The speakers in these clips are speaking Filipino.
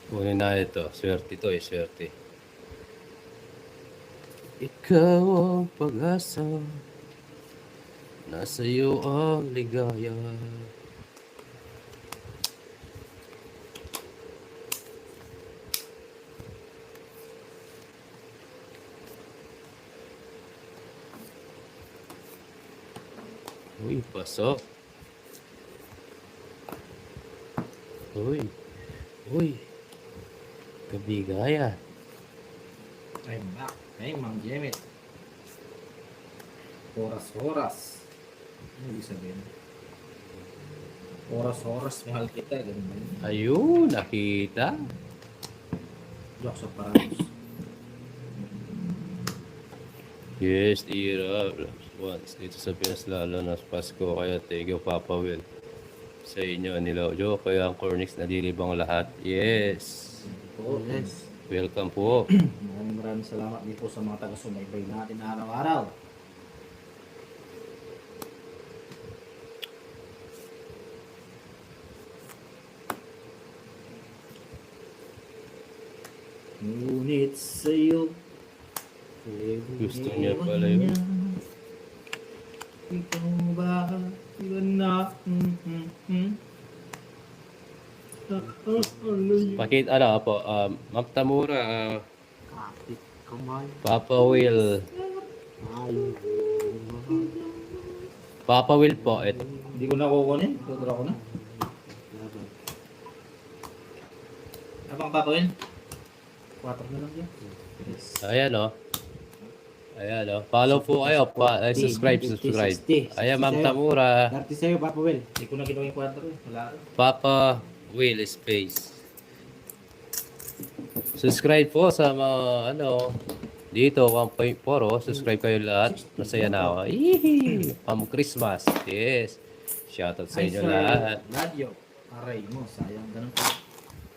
Kunin na ito. Swerte ito eh, swerte. Ikaw ang pag-asa, nasa iyo ang ligaya. Uy, pasok. Uy, uy. Kabigaya. I'm back. Hey, Mang Jemit. Oras-oras. Ano ibig sabihin? Oras-oras, mahal kita. Ganun ba yun? Ayun, nakita. Jokes of Parados. Yes, Ira. Once dito sa Pinas, lalo na sa Pasko. Kaya thank you, Papa Will. Sa inyo, Nilojo. Kaya ang Cornix nadilibang lahat. Yes. Po, yes. Welcome po. Maraming salamat din po sa mga taga-sumaybay natin araw-araw. Ngunit sa'yo Gusto niya pala yun. Ikaw ba yun na Pakit, ano po, Ma'am Tamura, Kapit kamay Papa Will. Papa Will po. Hindi ko na kukunin. Tudra ko na. Ano bang papawin? 4 na lang yan. Yes. Ayan o. Ayan o. Follow po kayo. Subscribe. Ayan, Ma'am Tamura. Dati sa'yo, Papa Will. Hindi ko na ginawa yung 4 eh. Wala rin. Papa Will Space. Subscribe po sa mga ano dito 1.4 oh. Subscribe kayo lahat. Masaya na ako. Ihi! Pam Christmas. Yes. Shoutout sa inyo lahat. Radio. Aray mo, sayang. Ganun po.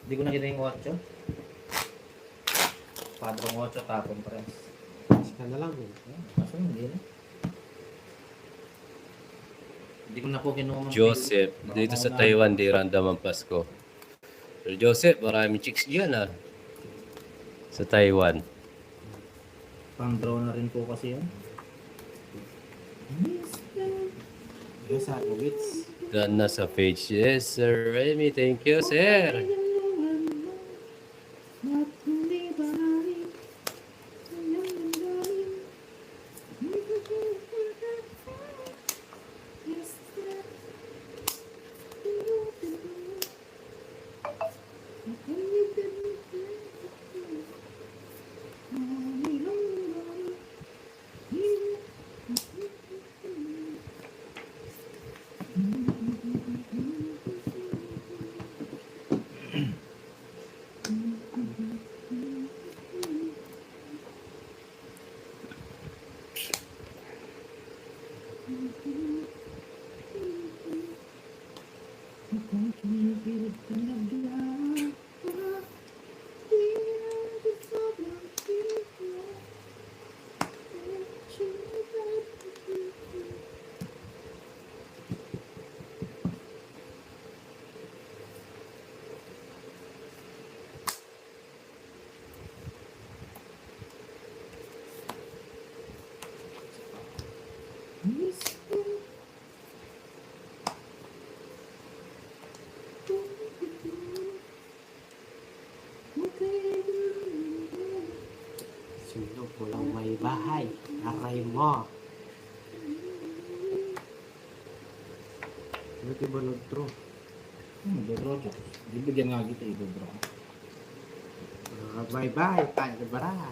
Hindi ko na ginawa yung 8. Padrong 8 tapon pa rin. Sika na lang. Kaso hindi na. Hindi ko na po kinuha mga Joseph, Baka dito sa mauna. Taiwan, di random ang Pasko. Sir Joseph, maraming chicks dyan ah. Sa Taiwan. Pang-draw na rin po kasi yan. Yes, ako, bits. Dan na sa page. Yes, Sir Remy. Thank you, sir. Sino pulang may bahay? Aray mo. Ano ba nag-draw? Draw ko. Bibigyan nga kita i-draw. May bahay, tayo na bara.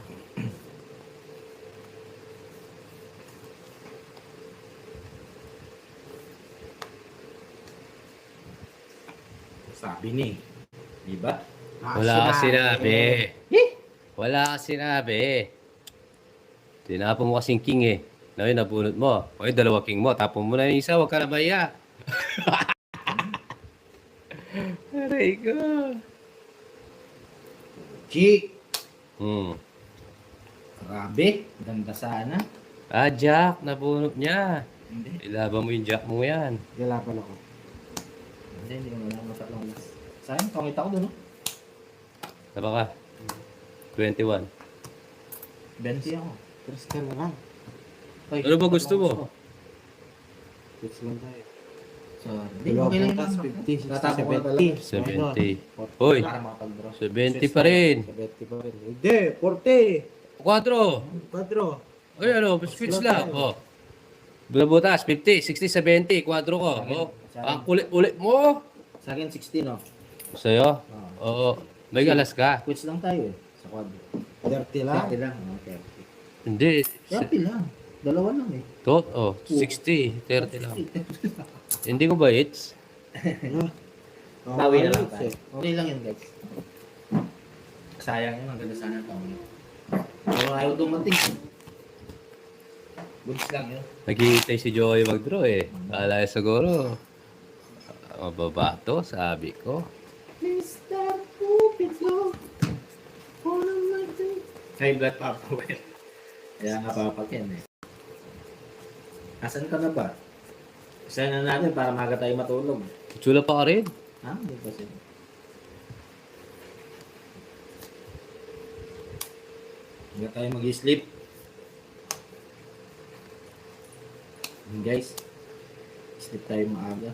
Sabi ni. Diba? Wala ka sinabi. Wala ka sinabi. Tinapon mo kasing king eh. Ngayon, nabunot mo. Okay, 2 king mo. Tapon mo na yung isa. Huwag ka na maya. Aray ko. Chi! Hmm. Grabe. Ganda sana. Ah, Jack. Nabunot niya. Hindi. Ilaban mo yung Jack mo yan. Galapan ako. Hindi ko na lang matatlang last. Sayang, kangita ko doon, no? Tara ka. 21. 20 ako. Tres ka na lang. Ay, Ano ba gusto mo? Bits lang tayo. So, hindi, Dalawa okay lang butas, yun. 50, 60, Tatapon ko na 70. 70. Hoy, Para makapag-draw. 70 pa rin. 70 pa rin. Hindi, 40. 4. 4. Ay, ano, switch lang. Oh. Butas, 50, 60, 70. 4 ko. Oh. Ang ulit mo. Sa akin, 16, no? Sa'yo? Oo. May galas ka. Quits lang tayo eh. Sa quad. 30 lang. 30 lang. Okay. Hindi. 30 lang. Dalawa lang eh. To, 60, 30 lang. Hindi ko ba hits? Bawi na lang tayo. Okay lang yun, guys. Sayang yun. Ang ganda sana ito. Pero ayaw dumating. Goods lang yun. Naghihintay si Joey mag-draw eh. Kala siguro, mababa to, sabi ko. Mr. Pupito. High blood papa, well. Kaya nga papakin eh. Asan ka na ba? Isa na natin para maga tayo matulog. Tsula pa ka rin. Ha? Hindi pa sila. Hindi tayo mag-sleep. Guys, sleep tayo maaga.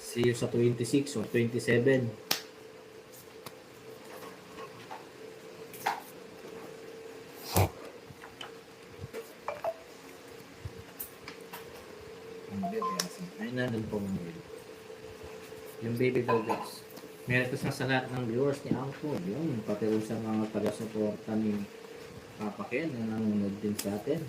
See you sa 26 or 27. Ay, nandun po mga baby. Yung baby daw guys. Meron na sa lahat ng viewers ni Uncle. Yun, pati rin sa mga taga-suporta ni Papa Ken na nanonood din sa atin.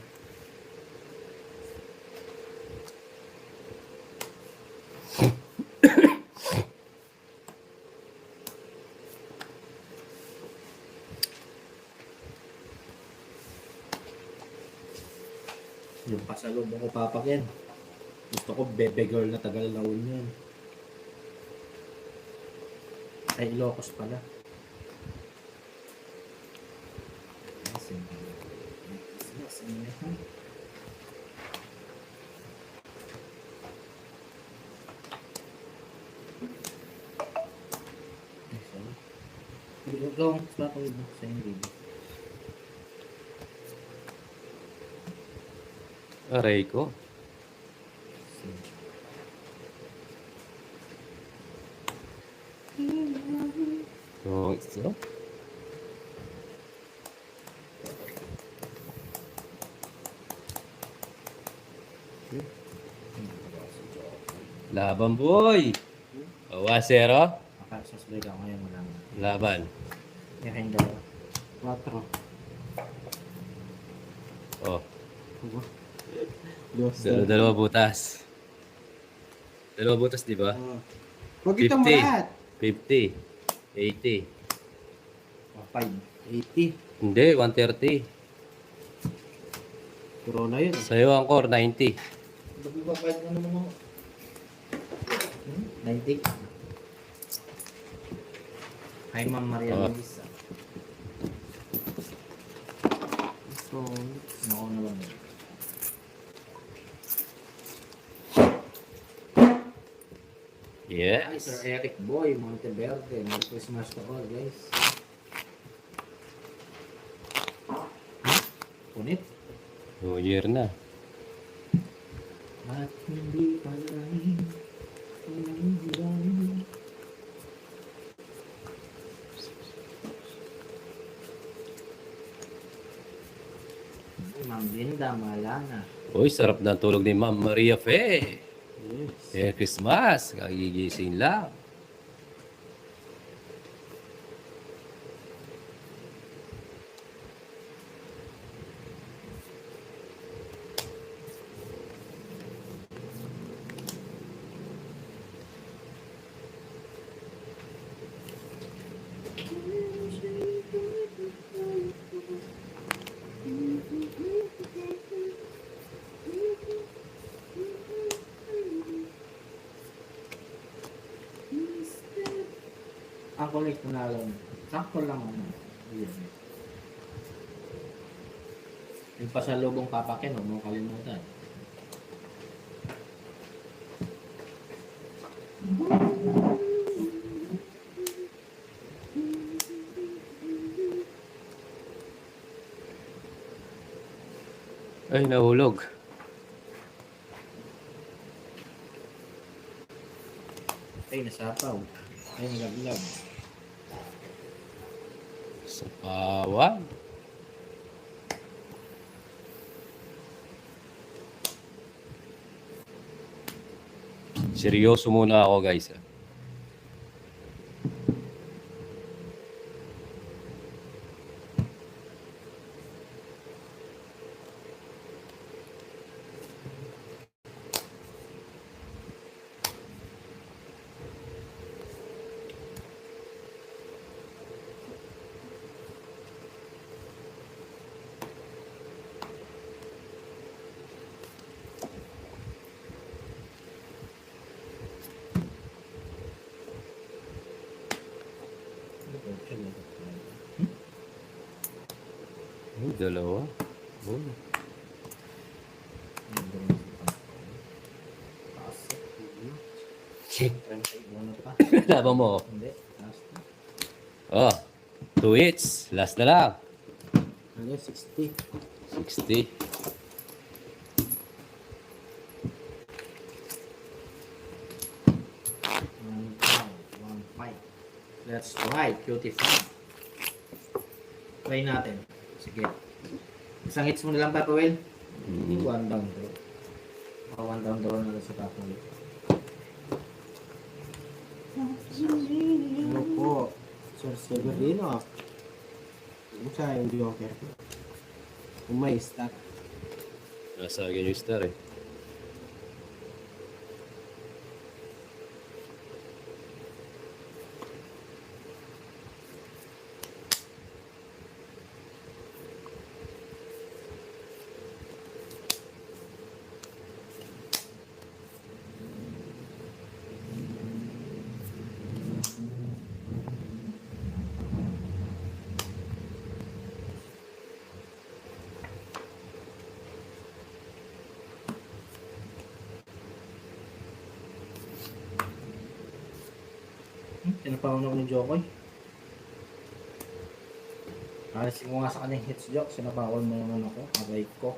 Yung pasalubong ko Papa Ken. Gusto ko bebe girl na tagal na yan. Ay, Ilocos pala. Gawang sa ako sa hindi. Aray ko. So, ito. Laban boy. O, 1-0. Makasasbay ka ngayon mo lang. Laban. Yung kayong dalawa. 4. Oh, Dos. dalawa butas. Dalawa butas, di ba? Huwag itong 50. lahat. 50. 80. 80. Hindi, 130. Corona yun. Sa'yo ang core, 90. Ba't ba kahit ano mo? 90. Hi, Ma'am Maria Oh. Luisa. So, Nako na lang. Hi, Yes. Sir Eric Boy, Monteverde. Merry Christmas to all, guys. Punit. New Year na. At hindi pa rin panghihiram. Ma'am Linda, Malana. Uy, sarap na tulog ni Ma'am Maria Fe. yes. Merry Christmas. Kagigising lang. Ako like na lang. Sakto lang ano. Yun. Yung pasalubong papakin, huwag mo kalimutan. Ay, nahulog. Ay, nasapaw. Ay, nalaglag. Sa pawan. Seryoso muna ako, guys. Ay, dalawa. Oh. Ano pa? Laban mo. Hindi. Last na. Oh, 2 hits. Last na lang. Ano, 60. 60. One five. One five. Let's try. Cutie fun. Try natin. Sige. Isang hits mo na lang, Papa Will. One down draw. One down draw na lang sa Papa Will. Ano po? Sir Severino. Ano siya yung joker? Kung may stat. Nasa akin yung star eh. Sinapawan ako ni Jokoy. Alisin mo nga sa kanyang hits, Jok. Sinapawan mo naman ako. Aray ko.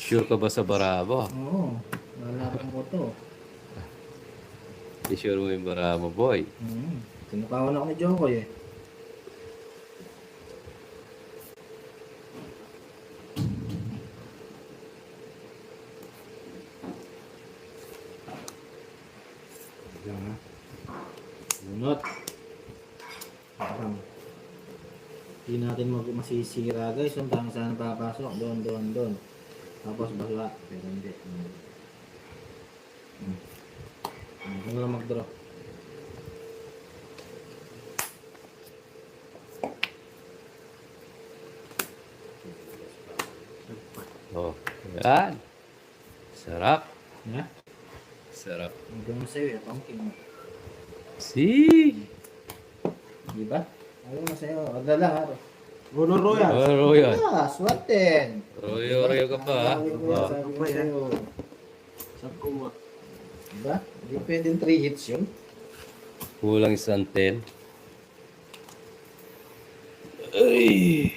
Sure ka ba sa Barabo? Oo. Nalaban ko to. I-sure mo yung Barabo, boy. Sinapawan ako ni Jokoy eh. Diyan ha. Bunot. Parang hindi natin masisira guys. Ang dami sana papasok. Doon. Tapos basura. Pero hindi. Ano lang mag-draw. Oh, yan. Sarap. Ha? Sarap. Ang gano'n sa'yo eh. Pumpkin mo. See? Di ba? Ayaw na sa'yo. Agla lang ha. Honor Royal. Oh, Royal. Ah, swatin. Royal ka pa, ha? Sabi ko Oh. sa'yo. Sabi ko nga. Diba? Hindi pwedeng 3 hits yun. Kulang isang 10. Ay!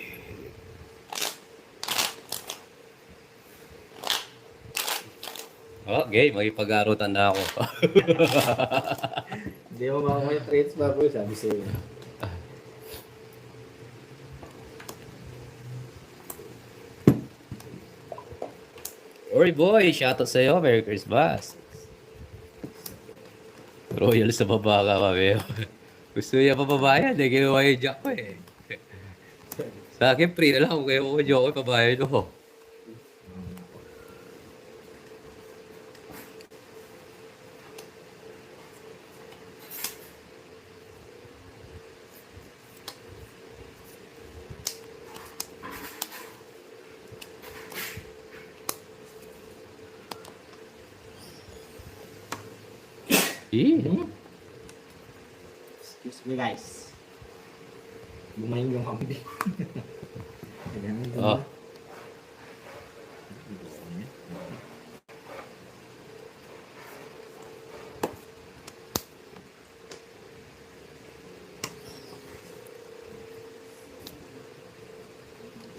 Okay, makipag-arutan na ako. Hindi mo makakuha yung 3 hits bago sabi sa'yo. Oy boy, shoutout sa'yo. Merry Christmas. Royal sa baba ka kami. Gusto niya papabayad eh. Ginawa yung jack ko eh. Sa akin, free na lang. Kung kayo ko joke, pabayad ko. Excuse me guys. Bumayin yung kambing. Ganun din Oh. ba?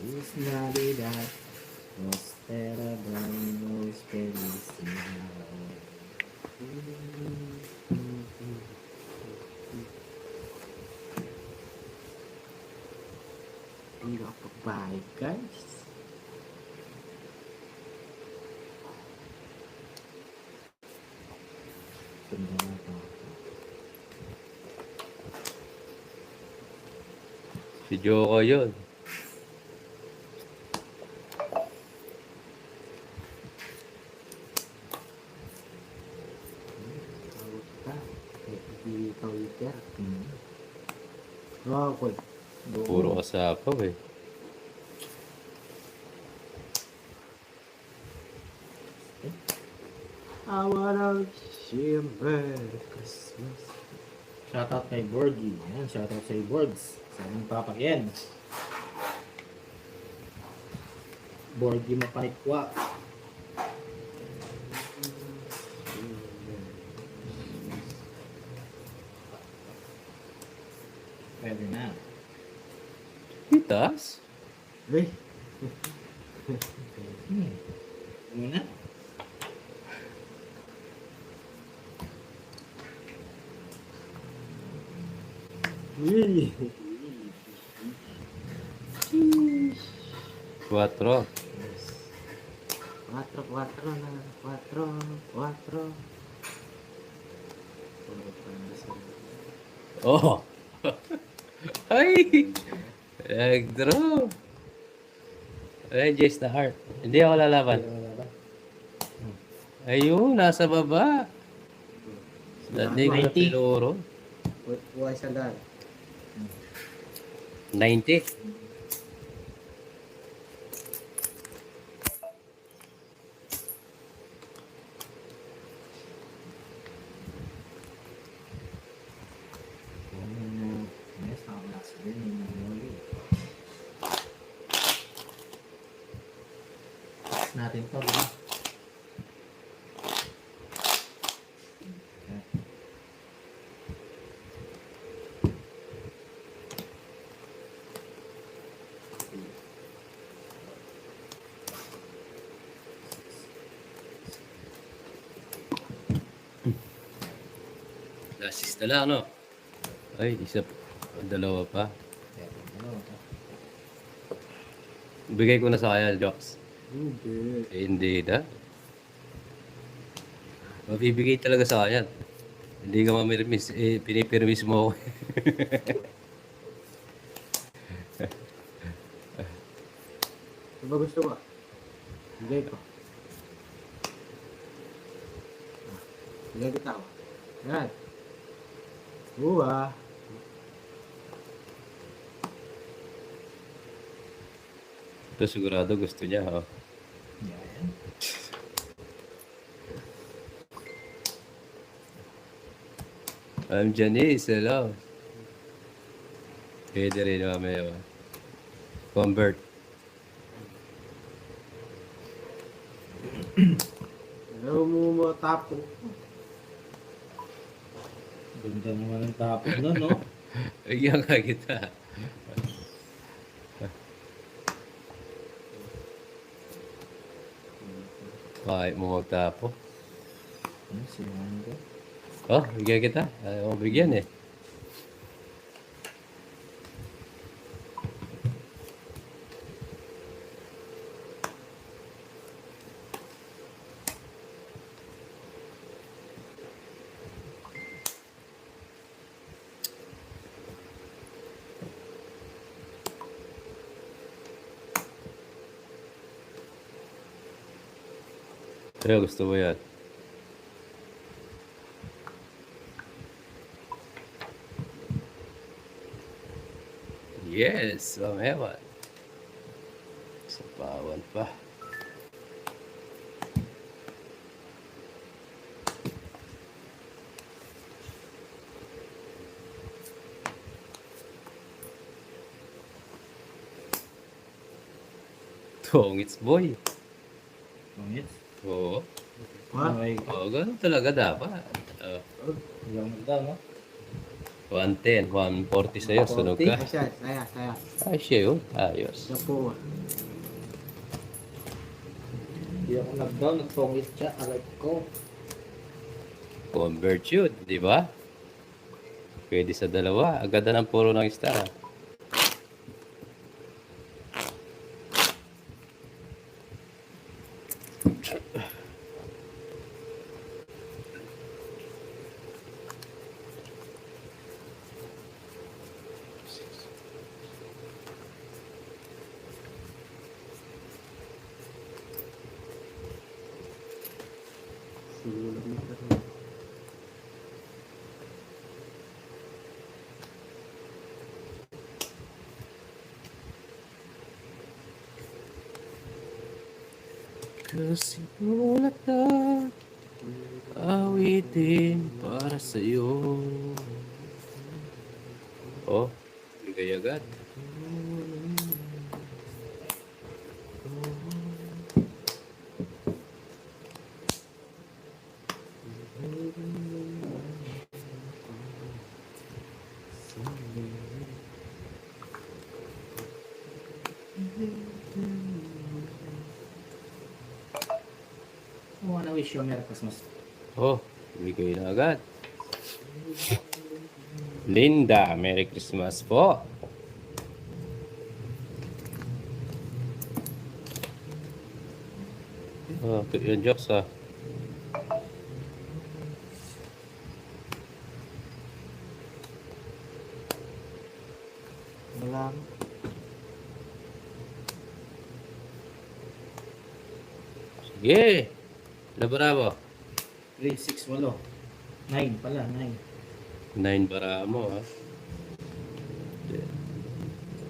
Es Navidad, prospera Ganda na ito. Si Joko yun. Tawag ka. Hindi ikaw iter. Hmm. Ako. Puro kasapaw eh. I wanna see a Merry Christmas. Shoutout kay Borgie. Ayan, shoutout sa Borgs. Sa aming Papa Ken. Borgie mapanikwa. Pwede na. Pitas? Eh, Muna. yee. 4. 4, 4 na. 4, 4. Oh! Ay! Nag-draw! Ay, Jace na heart. Hindi ako lalaban. Ayun, nasa baba. Hindi ko na 90. pinuro. Huwag isang daan. 90. Yes, nakablast din yung Noli. Natin to, diba? Assist na lang, no? Ay, isa, dalawa pa. Bigay ko na sa kanya, Jox. Hindi. Eh, hindi na. Mabibigay talaga sa kanya. Hindi ka mamirmis, eh, pinipirmis mo ako. Ano ba gusto mo? Bigay ko. Bigay kita ko. Yan. Uwa. Ito sigurado gusto niya, ha? Yan. I'm Janice, hello. Pwede rin mamaya. Convert. Alam mo mga tapo. Ganda naman ang tapos na, no? Bigyan ka kita. Kahit mo magtapo. Ano, sinuhan ko? Oh, bigyan kita. Ayaw mo bigyan eh. Pero gusto mo yan. Yes, mamewan. Sa pawan pa. Tongits boy. Pangits? Oo. Ha? Okay. Oo, ganun talaga dapat. Ilang magdaw, no? 110, 140 sa'yo, sunog ka. Ay, siya. Saya. Ay, siya yun. Ayos. Siya po. Hindi ako nagdaw, nagpangit siya. Alam ko. Convert yun, di ba? Pwede sa dalawa. Agad na ng puro ng star. Sinulat na ka rin. Kasi ulat na awitin para sa'yo. Oh, bigay agad. I wanna wish you a Merry Christmas. Oh, bigay na agad. Linda, Merry Christmas po. Oh, yung jokes ah. Wala. Sige. Bravo. 3, 6, 8. 9 pala, 9. 9 para mo ha.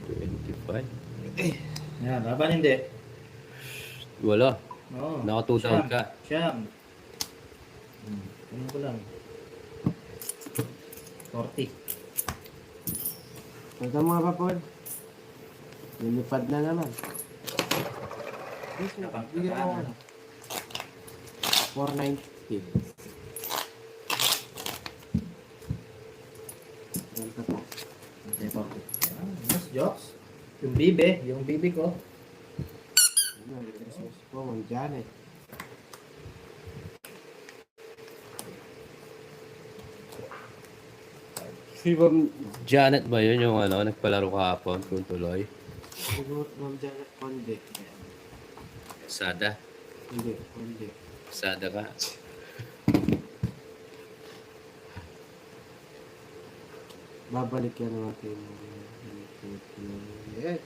25. Yan, laban hindi. Wala. Oo. Naka 2 down ka. Siyam. Kunin ko lang. 40. Ito mga papod. Lumipad na naman. Bigyan ko ano. 490. Ganda po. Okay, 40. Yan, mas jokes. Yung bibi ko. Ano, Christmas po, Ma'am Janet. Si Ma'am Janet ba yun yung ano, nagpalaro kahapon kung tuloy? Siguro Ma'am Janet Conde. Sada. Hindi, Conde. Sada ka. Babalik yan natin. Yes.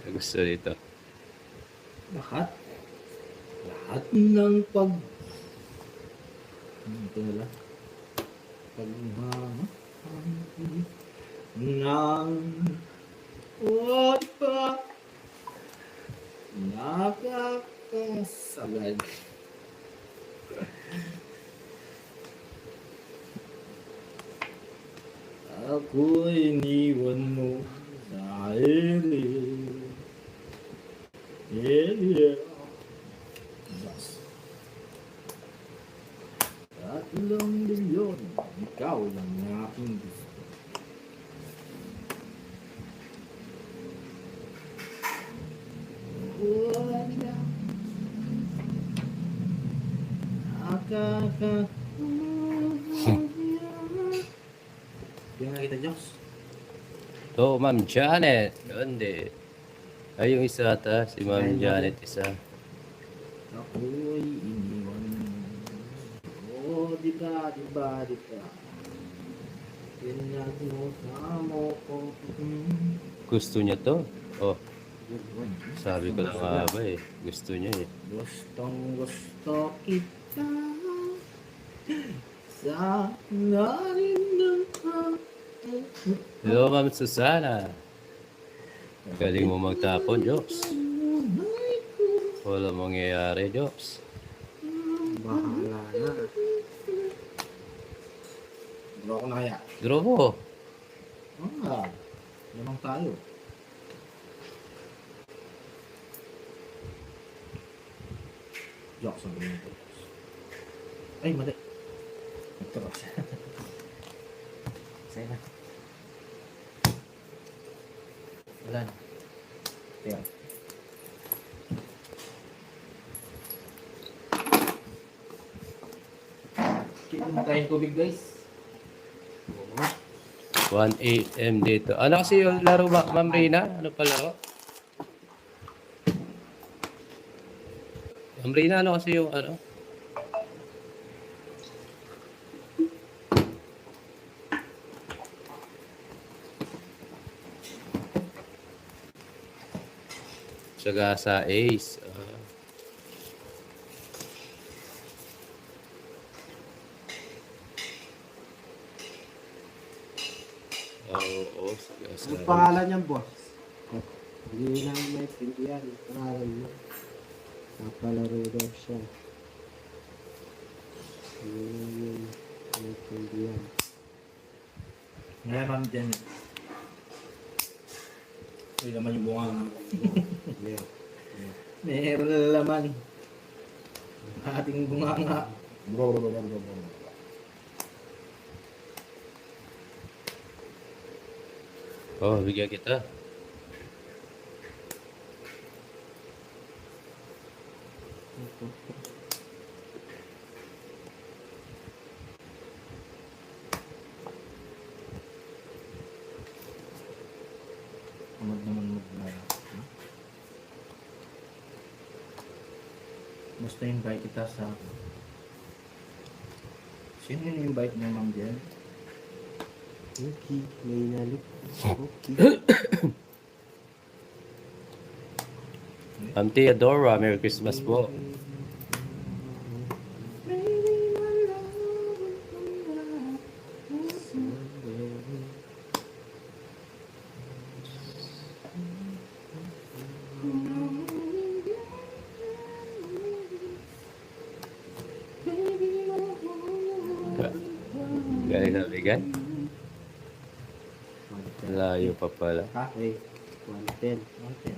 Ay, gusto dito. Lahat. Lahat ng pag... Ito na lang. Pagmamahal ng wag pa nakakasagad. Ako'y iniwan mo sa ere. Yeah. Yes. Tatlong milyon, ikaw lang ang aking gusto. Wala nakaka... Yung nakita jokes? Oh, Ma'am Janet. Hindi. Ay, yung isa ata. Si Ma'am Janet isa. Ako'y iniwan mo. Oh, di ba? Pinag mo mo ko. Gusto niya to. Oh, sabi ko na nga ba eh. Gusto niya eh. Gustong gusto kita. Sa lalim ng Hello, Ma'am Susana. Galing mo magtapon, Jokes. Wala mangyayari, Jokes. Bahala na. Draw ko na kaya. Draw mo. Ah, lamang tayo. Jackson Benito. Ay, mali. Nagturok siya. Sa'yo na. Wala na. Kaya. Kailan tayong tubig, guys? 1 AM dito. Ano kasi yung laro ba, Ma'am Rina? Ano pa laro? Ma'am Rina, ano kasi yung ano? Sagasa Ace. Oo, Sagasa Ang Ace. pangalan niyan, boss? Hindi lang may pindihan. Pangalan mo. Napalaro daw siya. Hindi may pindihan. Ngayon, Ma'am Jen. Uy, laman yung bunga. Yeah. Meron na laman. Ating bunga nga. Oh, bigyan kita. Amad naman mag-vlog. Basta invite kita sa... Sino yung invite mo, Ma'am Jen? Okay, may inalik. Okay. Ma'am Theodora, Merry Christmas po. Galing na bigyan? Layo pa pala. Okay, 110. Okay.